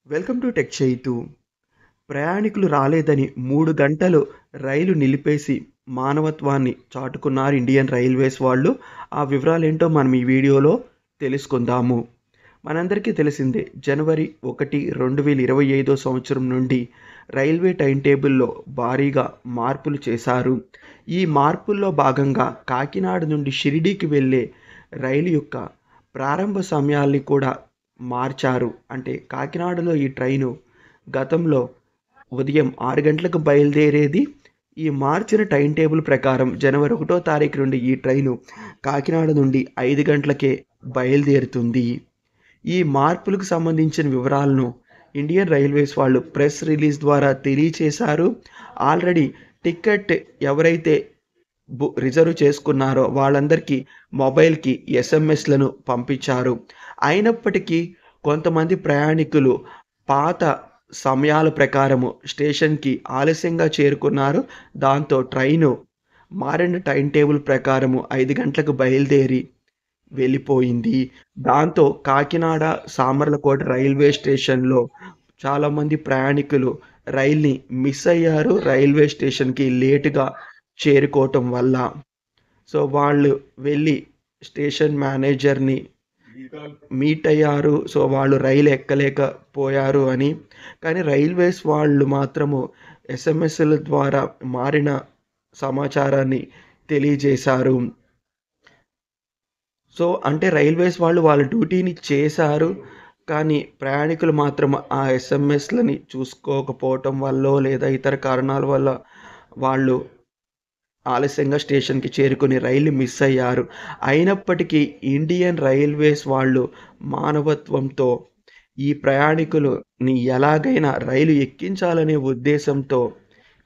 Welcome to tech Chaitu. ప్రయాణికులు రాలేదని 3 గంటలు రైలు నిలిపేసి మానవత్వాన్ని చాటుకున్నారు ఇండియన్ రైల్వేస్ వాళ్ళు. ఆ వివరాలేంటో మనం ఈ వీడియోలో తెలుసుకుందాము. మనందరికీ తెలిసిందే, జనవరి 1, 2025 సంవత్సరం నుండి రైల్వే టైం టేబుల్లో భారీగా మార్పులు చేశారు. ఈ మార్పుల్లో భాగంగా కాకినాడ నుండి షిరిడీకి వెళ్ళే రైలు యొక్క ప్రారంభ సమయాల్ని కూడా మార్చారు. అంటే కాకినాడలో ఈ ట్రైను గతంలో ఉదయం 6 గంటలకు బయలుదేరేది. ఈ మార్చిన టైం టేబుల్ ప్రకారం జనవరి 1వ తారీఖు నుండి ఈ ట్రైను కాకినాడ నుండి 5 గంటలకే బయలుదేరుతుంది. ఈ మార్పులకు సంబంధించిన వివరాలను ఇండియన్ రైల్వేస్ వాళ్ళు ప్రెస్ రిలీజ్ ద్వారా తెలియచేశారు. ఆల్రెడీ టికెట్ ఎవరైతే రిజర్వ్ చేసుకున్నారో వాళ్ళందరికీ మొబైల్కి ఎస్ఎంఎస్లను పంపించారు. అయినప్పటికీ కొంతమంది ప్రయాణికులు పాత సమయాల ప్రకారము స్టేషన్కి ఆలస్యంగా చేరుకున్నారు. దాంతో ట్రైను మారిన టైం టేబుల్ ప్రకారము 5 గంటలకు బయలుదేరి వెళ్ళిపోయింది. దాంతో కాకినాడ సామర్లకోట రైల్వే స్టేషన్లో చాలామంది ప్రయాణికులు రైల్ని మిస్ అయ్యారు. రైల్వే స్టేషన్కి లేటుగా చేరుకోవటం వల్ల. సో వాళ్ళు వెళ్ళి స్టేషన్ మేనేజర్ని మీట్ అయ్యారు. సో వాళ్ళు రైలు ఎక్కలేకపోయారు అని. కానీ రైల్వేస్ వాళ్ళు మాత్రము ఎస్ఎంఎస్ల ద్వారా మారిన సమాచారాన్ని తెలియజేశారు. సో అంటే రైల్వేస్ వాళ్ళు వాళ్ళ డ్యూటీని చేశారు. కానీ ప్రయాణికులు మాత్రం ఆ ఎస్ఎంఎస్లని చూసుకోకపోవటం వల్ల లేదా ఇతర కారణాల వల్ల వాళ్ళు ఆలస్యంగా స్టేషన్కి చేరుకుని రైలు మిస్ అయ్యారు. అయినప్పటికీ ఇండియన్ రైల్వేస్ వాళ్ళు మానవత్వంతో ఈ ప్రయాణికులని ఎలాగైనా రైలు ఎక్కించాలనే ఉద్దేశంతో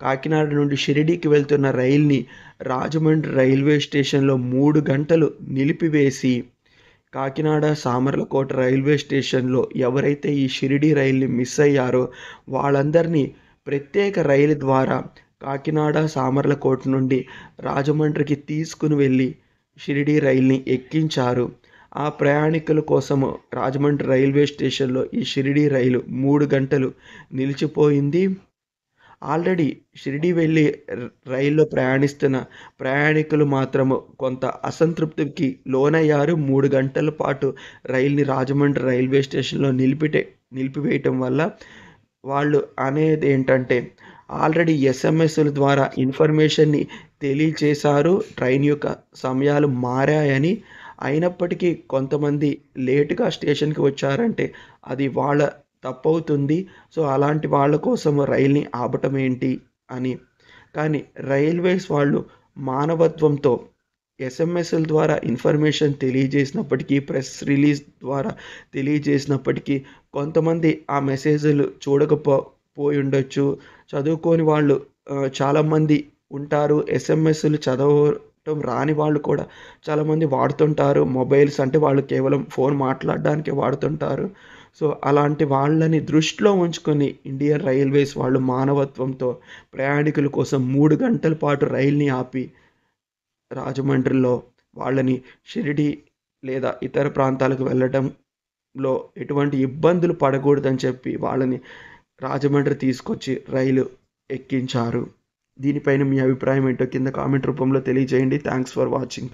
కాకినాడ నుండి షిరిడీకి వెళ్తున్న రైల్ని రాజమండ్రి రైల్వే స్టేషన్లో 3 గంటలు నిలిపివేసి కాకినాడ సామర్లకోట రైల్వే స్టేషన్లో ఎవరైతే ఈ షిరిడీ రైల్ని మిస్ అయ్యారో వాళ్ళందరినీ ప్రత్యేక రైలు ద్వారా కాకినాడ సామర్లకోట నుండి రాజమండ్రికి తీసుకుని వెళ్ళి షిరిడీ రైల్ని ఎక్కించారు. ఆ ప్రయాణికుల కోసము రాజమండ్రి రైల్వే స్టేషన్లో ఈ షిరిడీ రైలు 3 గంటలు నిలిచిపోయింది. ఆల్రెడీ షిరిడీ వెళ్ళి రైల్లో ప్రయాణిస్తున్న ప్రయాణికులు మాత్రము కొంత అసంతృప్తికి లోనయ్యారు. 3 గంటల పాటు రైల్ని రాజమండ్రి రైల్వే స్టేషన్లో నిలిపివేయటం వల్ల వాళ్ళు అనేది ఏంటంటే, ఆల్రెడీ ఎస్ఎంఎస్ల ద్వారా ఇన్ఫర్మేషన్ని తెలియచేశారు ట్రైన్ యొక్క సమయాలు మారాయని. అయినప్పటికీ కొంతమంది లేటుగా స్టేషన్కి వచ్చారంటే అది వాళ్ళ తప్పవుతుంది. సో అలాంటి వాళ్ళ కోసం రైల్ని ఆపటం ఏంటి అని. కానీ రైల్వేస్ వాళ్ళు మానవత్వంతో ఎస్ఎంఎస్ల ద్వారా ఇన్ఫర్మేషన్ తెలియజేసినప్పటికీ, ప్రెస్ రిలీజ్ ద్వారా తెలియజేసినప్పటికీ కొంతమంది ఆ మెసేజ్లు పోయి ఉండొచ్చు. చదువుకోని వాళ్ళు చాలామంది ఉంటారు. ఎస్ఎంఎస్లు చదవటం రాని వాళ్ళు కూడా చాలామంది వాడుతుంటారు. మొబైల్స్ అంటే వాళ్ళు కేవలం ఫోన్ మాట్లాడడానికే వాడుతుంటారు. సో అలాంటి వాళ్ళని దృష్టిలో ఉంచుకొని ఇండియన్ రైల్వేస్ వాళ్ళు మానవత్వంతో ప్రయాణికుల కోసం 3 గంటల పాటు రైల్ని ఆపి రాజమండ్రిలో వాళ్ళని షిరిడీ లేదా ఇతర ప్రాంతాలకు వెళ్ళడంలో ఎటువంటి ఇబ్బందులు పడకూడదని చెప్పి వాళ్ళని రాజమండ్రి తీసుకొచ్చి రైలు ఎక్కించారు. దీనిపైన మీ అభిప్రాయం ఏంటో కింద కామెంట్ రూపంలో తెలియజేయండి. Thanks for watching.